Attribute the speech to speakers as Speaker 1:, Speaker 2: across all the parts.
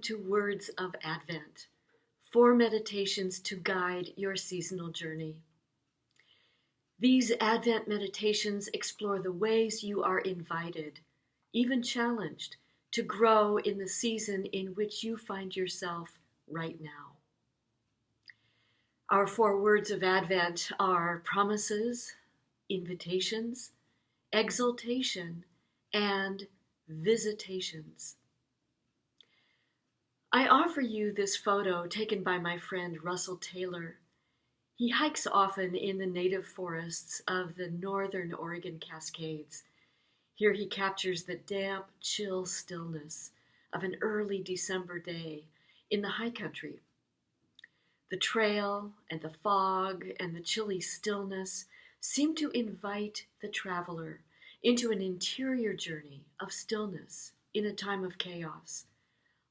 Speaker 1: to Words of Advent, 4 meditations to guide your seasonal journey. These Advent meditations explore the ways you are invited, even challenged, to grow in the season in which you find yourself right now. Our 4 words of Advent are promises, invitations, exaltation, and visitations. I offer you this photo taken by my friend Russell Taylor. He hikes often in the native forests of the northern Oregon Cascades. Here he captures the damp, chill stillness of an early December day in the high country. The trail and the fog and the chilly stillness seem to invite the traveler into an interior journey of stillness in a time of chaos,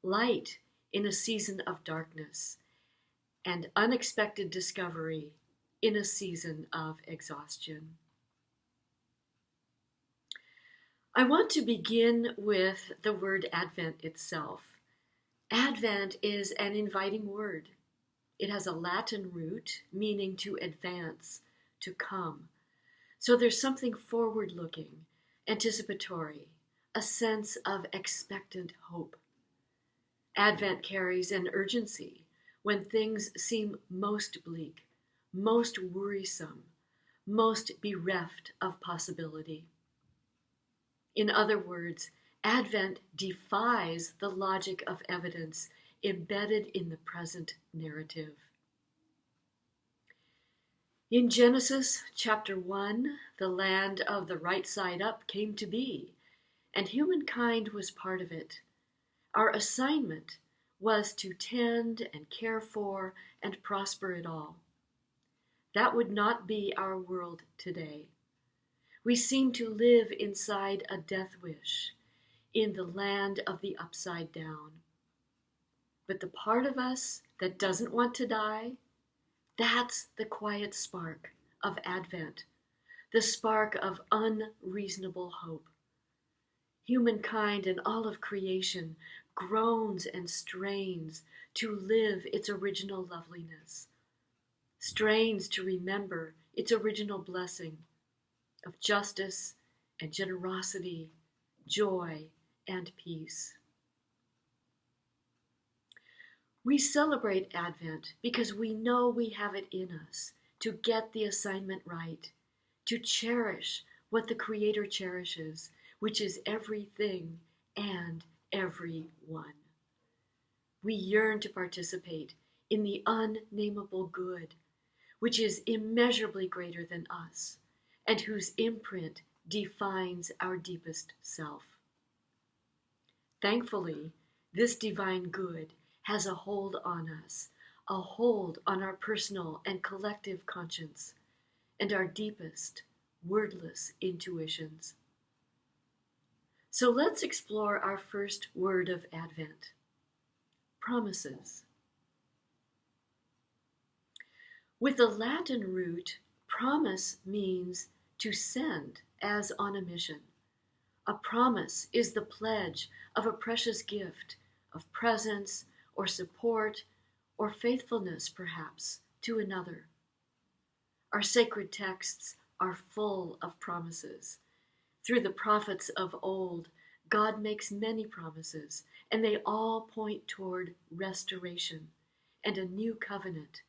Speaker 1: light in a season of darkness, and unexpected discovery in a season of exhaustion. I want to begin with the word Advent itself. Advent is an inviting word. It has a Latin root meaning to advance, to come. So there's something forward-looking, anticipatory, a sense of expectant hope. Advent carries an urgency when things seem most bleak, most worrisome, most bereft of possibility. In other words, Advent defies the logic of evidence embedded in the present narrative. In Genesis chapter 1, the land of the right side up came to be, and humankind was part of it. Our assignment was to tend and care for and prosper it all. That would not be our world today. We seem to live inside a death wish, in the land of the upside down. But the part of us that doesn't want to die, that's the quiet spark of Advent, the spark of unreasonable hope. Humankind and all of creation groans and strains to live its original loveliness, strains to remember its original blessing of justice and generosity, joy and peace. We celebrate Advent because we know we have it in us to get the assignment right, to cherish what the Creator cherishes, which is everything and everyone. We yearn to participate in the unnameable good, which is immeasurably greater than us, and whose imprint defines our deepest self. Thankfully, this divine good has a hold on us, a hold on our personal and collective conscience, and our deepest, wordless intuitions. So let's explore our first word of Advent, promises. With the Latin root, promise means to send as on a mission. A promise is the pledge of a precious gift, of presence or support or faithfulness, perhaps, to another. Our sacred texts are full of promises. Through the prophets of old, God makes many promises, and they all point toward restoration and a new covenant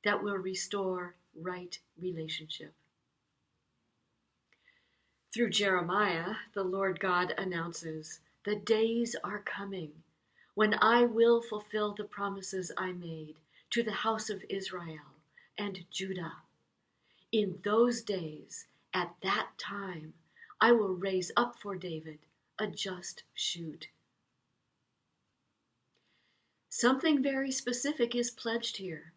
Speaker 1: that will restore right relationship. Through Jeremiah, the Lord God announces, "The days are coming when I will fulfill the promises I made to the house of Israel and Judah. In those days, at that time, I will raise up for David a just shoot." Something very specific is pledged here.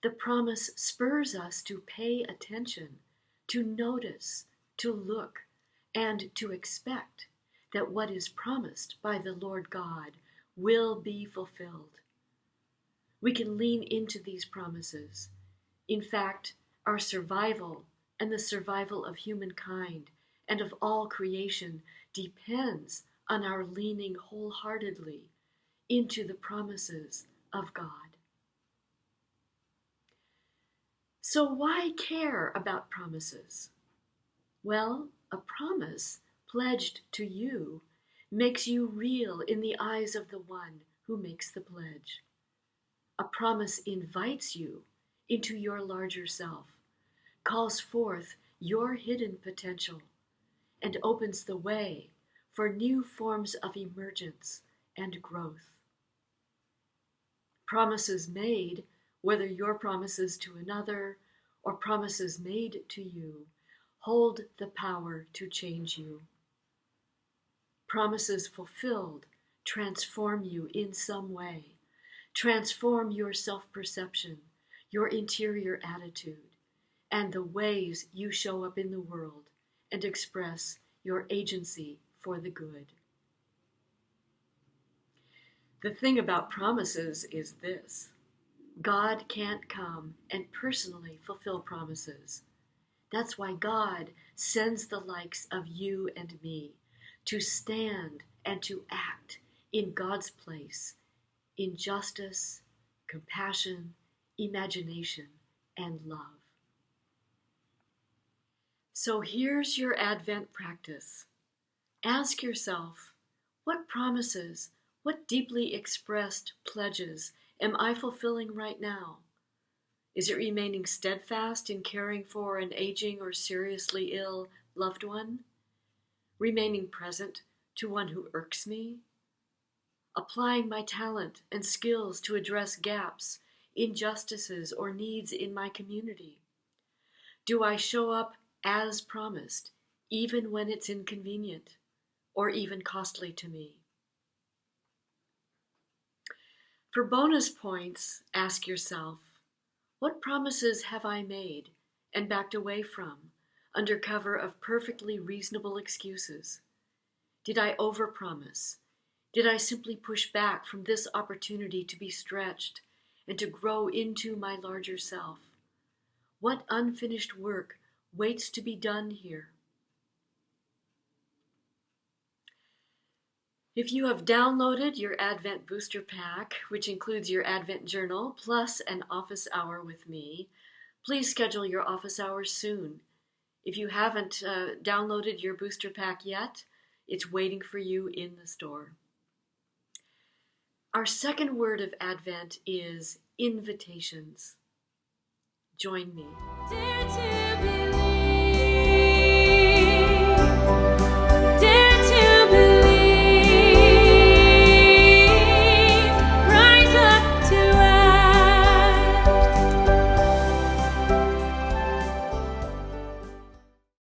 Speaker 1: The promise spurs us to pay attention, to notice, to look, and to expect that what is promised by the Lord God will be fulfilled. We can lean into these promises. In fact, our survival and the survival of humankind and of all creation depends on our leaning wholeheartedly into the promises of God. So why care about promises? Well, a promise pledged to you makes you real in the eyes of the one who makes the pledge. A promise invites you into your larger self, calls forth your hidden potential, and opens the way for new forms of emergence and growth. Promises made, whether your promises to another or promises made to you, hold the power to change you. Promises fulfilled transform you in some way, transform your self-perception, your interior attitude, and the ways you show up in the world and express your agency for the good. The thing about promises is this: God can't come and personally fulfill promises. That's why God sends the likes of you and me to stand and to act in God's place, in justice, compassion, imagination, and love. So here's your Advent practice. Ask yourself, what promises, what deeply expressed pledges am I fulfilling right now? Is it remaining steadfast in caring for an aging or seriously ill loved one? Remaining present to one who irks me? Applying my talent and skills to address gaps, injustices, or needs in my community? Do I show up as promised, even when it's inconvenient or even costly to me? For bonus points, ask yourself, what promises have I made and backed away from under cover of perfectly reasonable excuses? Did I overpromise? Did I simply push back from this opportunity to be stretched and to grow into my larger self? What unfinished work waits to be done here? If you have downloaded your Advent Booster Pack, which includes your Advent Journal plus an office hour with me, please schedule your office hours soon. If you haven't downloaded your Booster Pack yet, it's waiting for you in the store. Our second word of Advent is invitations. Join me.